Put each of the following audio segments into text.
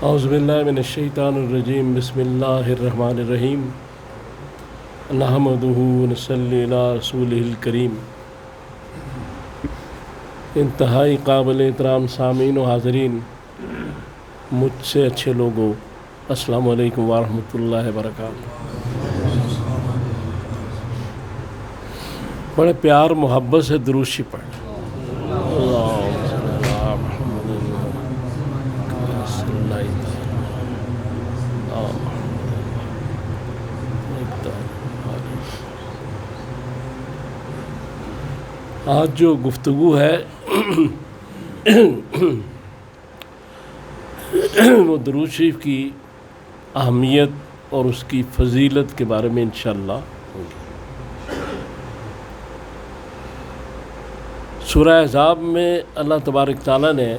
اعوذ باللہ من الشیطان الرجیم بسم اللہ الرحمن الرحیم نحمدہ ونصلی علی رسولہ الکریم۔ انتہائی قابل احترام سامعین و حاضرین، مجھ سے اچھے لوگوں، السلام علیکم ورحمۃ اللہ وبرکاتہ۔ بڑے پیار محبت سے درود شریف پڑھ۔ آج جو گفتگو ہے وہ درود شریف کی اہمیت اور اس کی فضیلت کے بارے میں انشاءاللہ ہوگی۔ سورہ احزاب میں اللہ تبارک تعالیٰ نے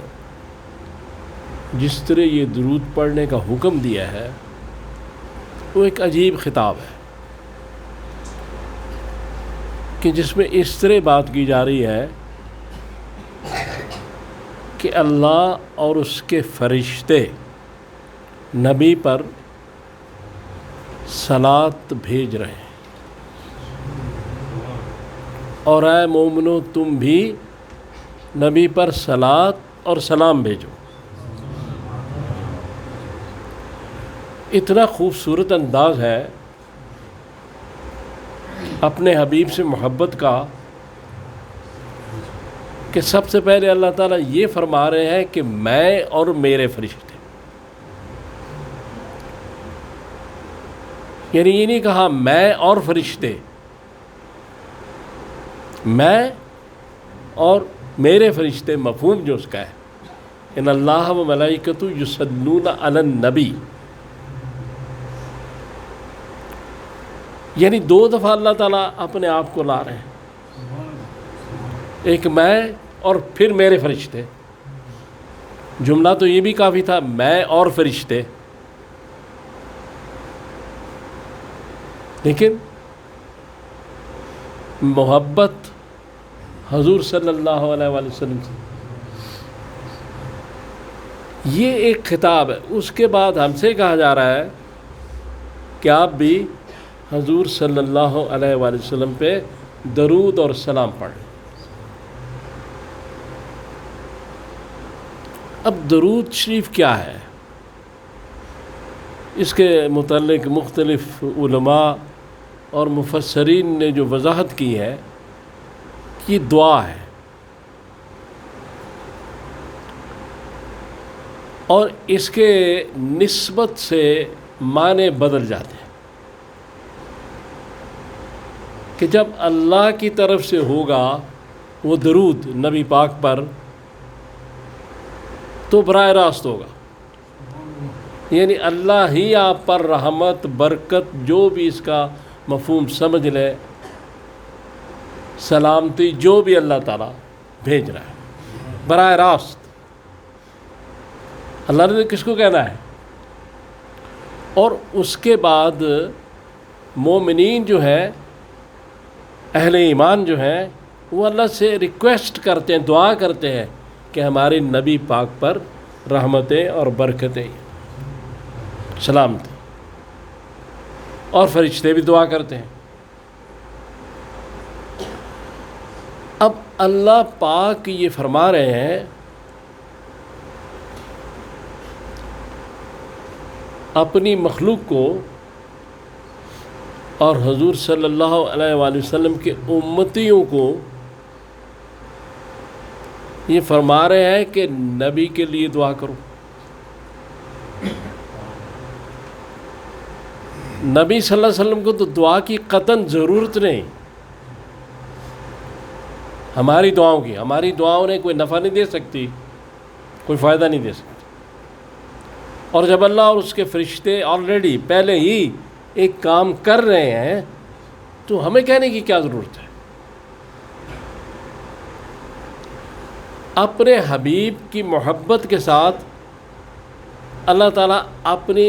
جس طرح یہ درود پڑھنے کا حکم دیا ہے وہ ایک عجیب خطاب ہے کہ جس میں اس طرح بات کی جا رہی ہے کہ اللہ اور اس کے فرشتے نبی پر صلات بھیج رہے ہیں، اور اے مومنو تم بھی نبی پر صلات اور سلام بھیجو۔ اتنا خوبصورت انداز ہے اپنے حبیب سے محبت کا کہ سب سے پہلے اللہ تعالیٰ یہ فرما رہے ہیں کہ میں اور میرے فرشتے، یعنی یہ نہیں کہا میں اور فرشتے، میں اور میرے فرشتے مفہوم جو اس کا ہے، ان اللہ و ملائکۃ یصلون علی النبی، یعنی دو دفعہ اللہ تعالیٰ اپنے آپ کو لا رہے ہیں، ایک میں اور پھر میرے فرشتے۔ جملہ تو یہ بھی کافی تھا، میں اور فرشتے، لیکن محبت حضور صلی اللہ علیہ وآلہ وسلم سے یہ ایک خطاب ہے۔ اس کے بعد ہم سے کہا جا رہا ہے کہ آپ بھی حضور صلی اللہ علیہ وآلہ وسلم پہ درود اور سلام پڑھیں۔ اب درود شریف کیا ہے؟ اس کے متعلق مختلف علماء اور مفسرین نے جو وضاحت کی ہے، یہ دعا ہے، اور اس کے نسبت سے معنی بدل جاتے ہیں کہ جب اللہ کی طرف سے ہوگا وہ درود نبی پاک پر تو براہ راست ہوگا، یعنی اللہ ہی آپ پر رحمت، برکت، جو بھی اس کا مفہوم سمجھ لے، سلامتی، جو بھی اللہ تعالیٰ بھیج رہا ہے براہ راست۔ اللہ نے کس کو کہنا ہے؟ اور اس کے بعد مومنین جو ہے، اہل ایمان جو ہیں، وہ اللہ سے ریکویسٹ کرتے ہیں، دعا کرتے ہیں کہ ہمارے نبی پاک پر رحمتیں اور برکتیں، سلامتی، اور فرشتے بھی دعا کرتے ہیں۔ اب اللہ پاک یہ فرما رہے ہیں اپنی مخلوق کو اور حضور صلی اللہ علیہ وآلہ وسلم کے امتیوں کو یہ فرما رہے ہیں کہ نبی کے لیے دعا کرو۔ نبی صلی اللہ علیہ وسلم کو تو دعا کی قطعاً ضرورت نہیں، ہماری دعاؤں نے کوئی نفع نہیں دے سکتی، کوئی فائدہ نہیں دے سکتی، اور جب اللہ اور اس کے فرشتے آلریڈی پہلے ہی ایک کام کر رہے ہیں تو ہمیں کہنے کی کیا ضرورت ہے؟ اپنے حبیب کی محبت کے ساتھ اللہ تعالیٰ اپنی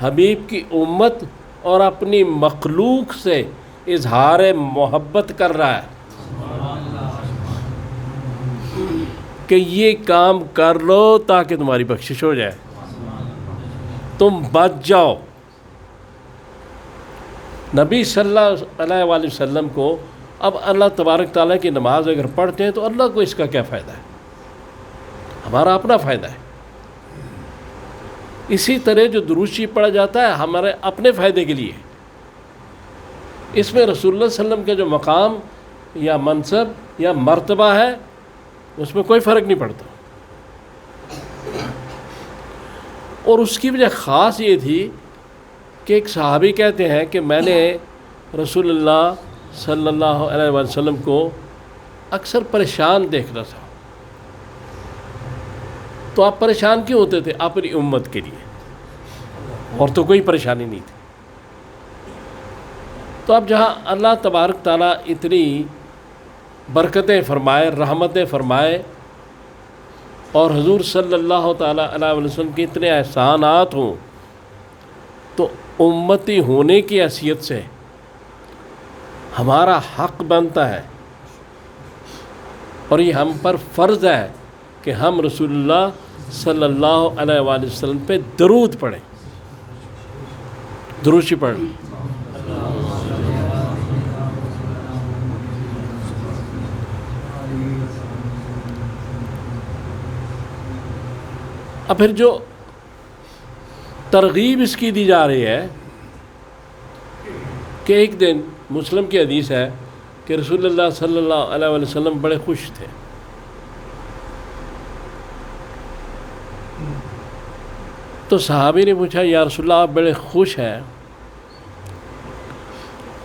حبیب کی امت اور اپنی مخلوق سے اظہار محبت کر رہا ہے کہ یہ کام کر لو تاکہ تمہاری بخشش ہو جائے۔ تم بچ جاؤ۔ نبی صلی اللہ علیہ وآلہ وسلم کو اب اللہ تبارک تعالیٰ کی نماز اگر پڑھتے ہیں تو اللہ کو اس کا کیا فائدہ ہے؟ ہمارا اپنا فائدہ ہے۔ اسی طرح جو درود شریف پڑھا جاتا ہے ہمارے اپنے فائدے کے لیے، اس میں رسول اللہ صلی اللہ علیہ وسلم کا جو مقام یا منصب یا مرتبہ ہے اس میں کوئی فرق نہیں پڑتا۔ اور اس کی وجہ خاص یہ تھی کہ ایک صحابی کہتے ہیں کہ میں نے رسول اللہ صلی اللہ علیہ وسلم کو اکثر پریشان دیکھتا تھا۔ تو آپ پریشان کیوں ہوتے تھے؟ اپنی امت کے لیے، اور تو کوئی پریشانی نہیں تھی۔ تو اب جہاں اللہ تبارک تعالیٰ اتنی برکتیں فرمائے، رحمتیں فرمائے، اور حضور صلی اللہ تعالیٰ علیہ وسلم کے اتنے احسانات ہوں، تو امتی ہونے کی حیثیت سے ہمارا حق بنتا ہے اور یہ ہم پر فرض ہے کہ ہم رسول اللہ صلی اللہ علیہ وآلہ وسلم پہ درود پڑھیں، درود شریف پڑھیں۔ اب پھر جو ترغیب اس کی دی جا رہی ہے کہ ایک دن مسلم کی حدیث ہے کہ رسول اللہ صلی اللہ علیہ وآلہ وسلم بڑے خوش تھے۔ تو صحابی نے پوچھا یا رسول اللہ آپ بڑے خوش ہیں؟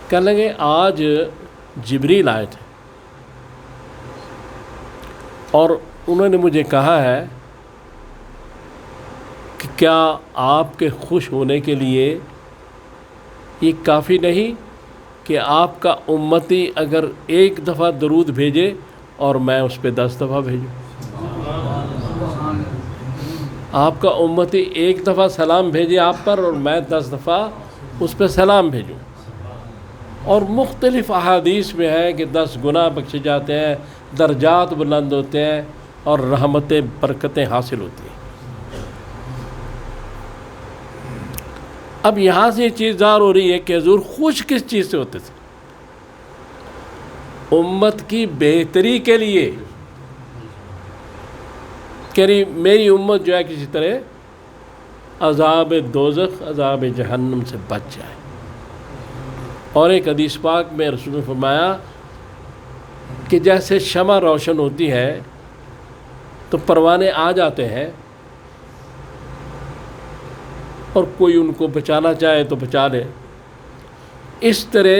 کہنے لگے آج جبریل آئے تھے اور انہوں نے مجھے کہا ہے کہ کیا آپ کے خوش ہونے کے لیے یہ کافی نہیں کہ آپ کا امتی اگر ایک دفعہ درود بھیجے اور میں اس پہ 10 دفعہ بھیجوں؟ آپ کا امتی ایک دفعہ سلام بھیجے آپ پر اور میں 10 دفعہ اس پہ سلام بھیجوں۔ اور مختلف احادیث میں ہے کہ 10 گناہ بخشے جاتے ہیں، درجات بلند ہوتے ہیں اور رحمتیں برکتیں حاصل ہوتی ہیں۔ اب یہاں سے یہ چیز ظاہر ہو رہی ہے کہ حضور خوش کس چیز سے ہوتے تھے؟ امت کی بہتری کے لیے، کہ میری امت جو ہے کسی طرح عذاب دوزخ، عذاب جہنم سے بچ جائے۔ اور ایک حدیث پاک میں رسول نے فرمایا کہ جیسے شمع روشن ہوتی ہے تو پروانے آ جاتے ہیں اور کوئی ان کو بچانا چاہے تو بچا لے، اس طرح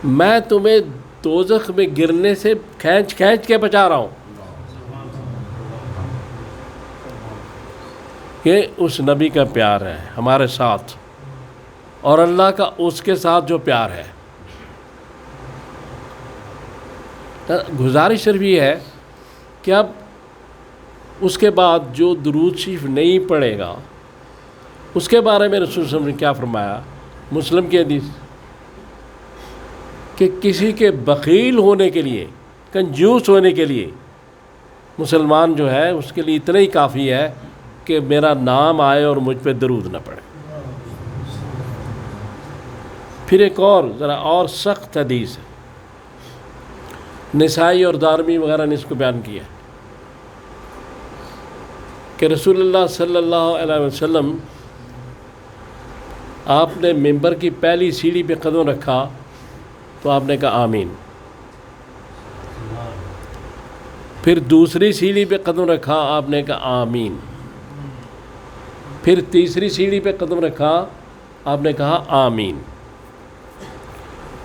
میں تمہیں دوزخ میں گرنے سے کھینچ کے بچا رہا ہوں۔ یہ اس نبی کا پیار ہے ہمارے ساتھ، اور اللہ کا اس کے ساتھ جو پیار ہے۔ گزارش صرف یہ ہے کہ اب اس کے بعد جو درود شریف نہیں پڑھے گا اس کے بارے میں رسول صلی اللہ علیہ وسلم نے کیا فرمایا؟ مسلم کی حدیث کہ کسی کے بخیل ہونے کے لیے، کنجوس ہونے کے لیے مسلمان جو ہے اس کے لیے اتنا ہی کافی ہے کہ میرا نام آئے اور مجھ پہ درود نہ پڑے۔ پھر ایک اور ذرا اور سخت حدیث ہے، نسائی اور دارمی وغیرہ نے اس کو بیان کیا ہے کہ رسول اللہ صلی اللہ علیہ وسلم آپ نے ممبر کی پہلی سیڑھی پہ قدم رکھا تو آپ نے کہا آمین، پھر دوسری سیڑھی پہ قدم رکھا آپ نے کہا آمین، پھر تیسری سیڑھی پہ قدم رکھا آپ نے کہا آمین۔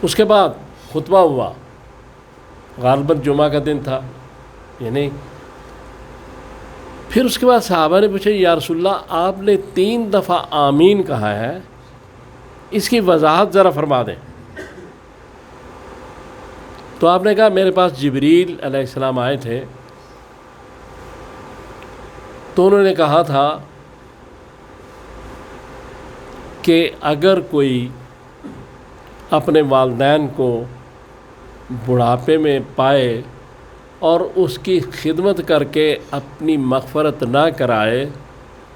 اس کے بعد خطبہ ہوا، غالباً جمعہ کا دن تھا یعنی، پھر اس کے بعد صحابہ نے پوچھا یا رسول اللہ آپ نے 3 دفعہ آمین کہا ہے، اس کی وضاحت ذرا فرما دیں۔ تو آپ نے کہا میرے پاس جبریل علیہ السلام آئے تھے تو انہوں نے کہا تھا کہ اگر کوئی اپنے والدین کو بڑھاپے میں پائے اور اس کی خدمت کر کے اپنی مغفرت نہ کرائے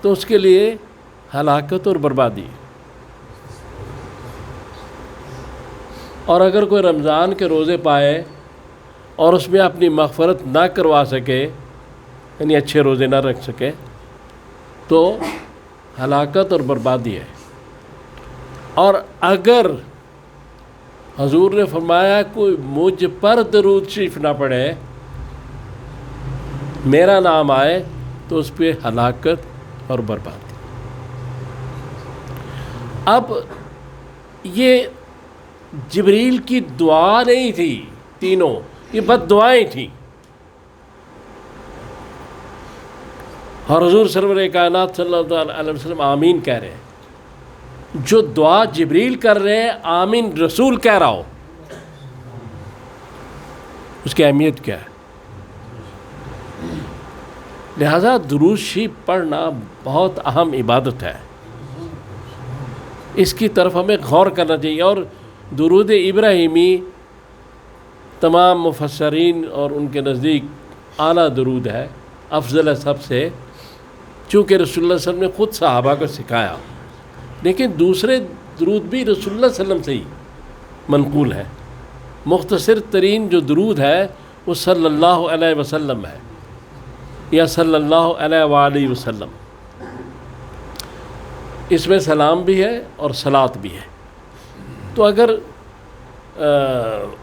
تو اس کے لیے ہلاکت اور بربادی. اور اگر کوئی رمضان کے روزے پائے اور اس میں اپنی مغفرت نہ کروا سکے، یعنی اچھے روزے نہ رکھ سکے، تو ہلاکت اور بربادی ہے. اور اگر حضور نے فرمایا کوئی مجھ پر درود شریف نہ پڑھے، میرا نام آئے، تو اس پہ ہلاکت اور بربادی. اب یہ جبریل کی دعا نہیں تھی، تینوں یہ بد دعائیں تھیں. اور حضور سرور کائنات صلی اللہ علیہ وسلم آمین کہہ رہے ہیں. جو دعا جبریل کر رہے ہیں، آمین رسول کہہ رہا ہو، اس کی اہمیت کیا ہے؟ لہذا درود شریف پڑھنا بہت اہم عبادت ہے، اس کی طرف ہمیں غور کرنا چاہیے. اور درود ابراہیمی تمام مفسرین اور ان کے نزدیک اعلیٰ درود ہے، افضل ہے سب سے، چونکہ رسول اللہ صلی اللہ علیہ وسلم نے خود صحابہ کو سکھایا. لیکن دوسرے درود بھی رسول اللہ صلی اللہ علیہ وسلم سے ہی منقول ہے. مختصر ترین جو درود ہے وہ صلی اللہ علیہ وسلم ہے، یا صلی اللہ علیہ وآلہ وسلم. اس میں سلام بھی ہے اور صلاۃ بھی ہے. تو اگر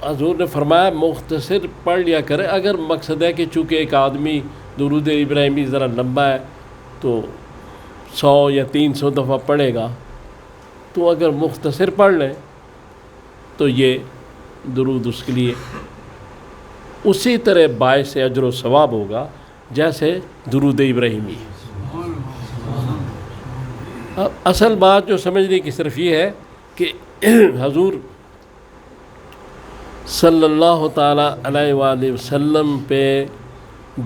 حضور نے فرمایا مختصر پڑھ لیا کرے، اگر مقصد ہے کہ چونکہ ایک آدمی درود ابراہیمی ذرا لمبا ہے تو 100 یا 300 دفعہ پڑھے گا، تو اگر مختصر پڑھ لیں تو یہ درود اس کے لیے اسی طرح باعث اجر و ثواب ہوگا جیسے درود ابراہیمی. اصل بات جو سمجھنے کی صرف یہ ہے کہ حضور صلی اللہ تعالیٰ علیہ وآلہ وسلم پہ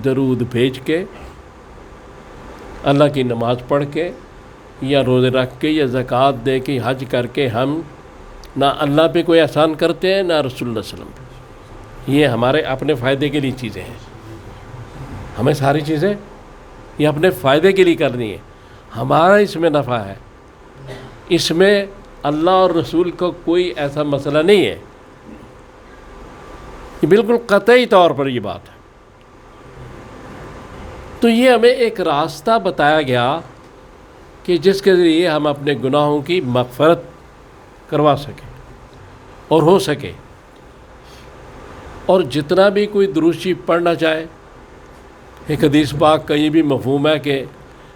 درود بھیج کے، اللہ کی نماز پڑھ کے، یا روزے رکھ کے، یا زکوٰۃ دے کے، حج کر کے، ہم نہ اللہ پہ کوئی احسان کرتے ہیں، نہ رسول اللہ صلی اللہ علیہ وسلم پہ. یہ ہمارے اپنے فائدے کے لیے چیزیں ہیں. ہمیں ساری چیزیں یہ اپنے فائدے کے لیے کرنی ہے. ہمارا اس میں نفع ہے، اس میں اللہ اور رسول کا کوئی ایسا مسئلہ نہیں ہے. یہ بالکل قطعی طور پر یہ بات ہے. تو یہ ہمیں ایک راستہ بتایا گیا کہ جس کے ذریعے ہم اپنے گناہوں کی مغفرت کروا سکیں اور ہو سکے. اور جتنا بھی کوئی درود شریف پڑھنا چاہے، ایک حدیث پاک کا یہ بھی مفہوم ہے کہ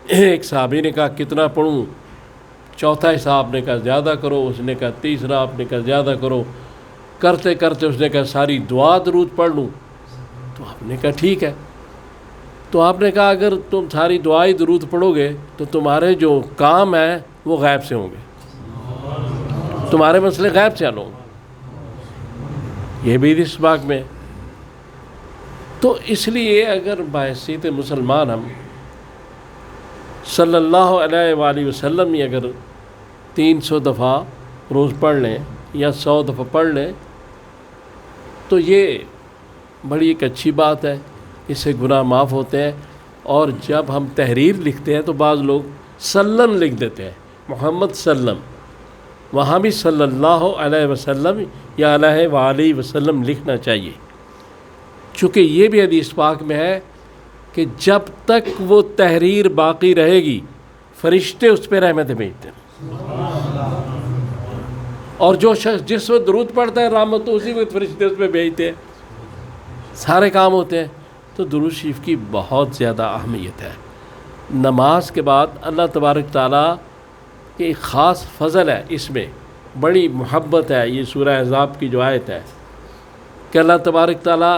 ایک صحابی نے کہا کتنا پڑھوں، چوتھا حصہ آپ نے کہا زیادہ کرو، اس نے کہا تیسرا آپ نے کہا زیادہ کرو. کرتے کرتے اس نے کہا ساری دعا درود پڑھ لوں. تو آپ نے کہا ٹھیک ہے. تو آپ نے کہا اگر تم ساری دعائی درود پڑھو گے تو تمہارے جو کام ہیں وہ غیب سے ہوں گے، تمہارے مسئلے غیب سے حل ہوں گے. یہ بھی اس باغ میں. تو اس لیے اگر بحیثیت مسلمان ہم صلی اللہ علیہ وآلہ وسلم ہی اگر 300 دفعہ روز پڑھ لیں یا 100 دفعہ پڑھ لیں تو یہ بڑی ایک اچھی بات ہے. اس سے گناہ معاف ہوتے ہیں. اور جب ہم تحریر لکھتے ہیں تو بعض لوگ سلم لکھ دیتے ہیں، محمد سلم، وہاں بھی صلی اللہ علیہ وسلم یا علیہ وآلہ وسلم لکھنا چاہیے. چونکہ یہ بھی حدیث پاک میں ہے کہ جب تک وہ تحریر باقی رہے گی فرشتے اس پہ رحمتیں بھیجتے ہیں. اور جو شخص جس وقت درود پڑھتا ہے رحمت تو اسی وقت فرشتے اس پہ بھیجتے ہیں، سارے کام ہوتے ہیں. تو درود شریف کی بہت زیادہ اہمیت ہے. نماز کے بعد اللہ تبارک تعالیٰ کی ایک خاص فضل ہے، اس میں بڑی محبت ہے. یہ سورہ احزاب کی جو آیت ہے کہ اللہ تبارک تعالیٰ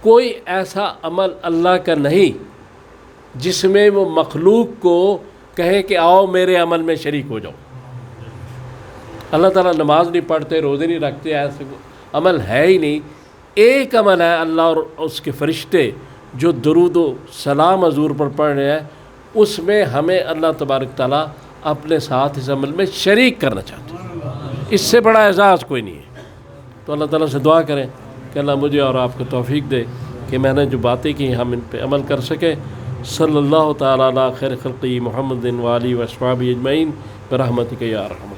کوئی ایسا عمل اللہ کا نہیں جس میں وہ مخلوق کو کہے کہ آؤ میرے عمل میں شریک ہو جاؤ. اللہ تعالیٰ نماز نہیں پڑھتے، روزے نہیں رکھتے، ایسے عمل ہے ہی نہیں. ایک عمل ہے اللہ اور اس کے فرشتے جو درود و سلام حضور پر پڑھ رہے ہیں، اس میں ہمیں اللہ تبارک تعالیٰ اپنے ساتھ اس عمل میں شریک کرنا چاہتے ہیں. اس سے بڑا اعزاز کوئی نہیں ہے. تو اللہ تعالیٰ سے دعا کریں کہ اللہ مجھے اور آپ کو توفیق دے کہ میں نے جو باتیں کی ہم ان پہ عمل کر سکیں. صلی اللہ تعالیٰ علی خیر خلقی محمد و آلہ و اصحابہ اجمعین برحمتک یا ارحم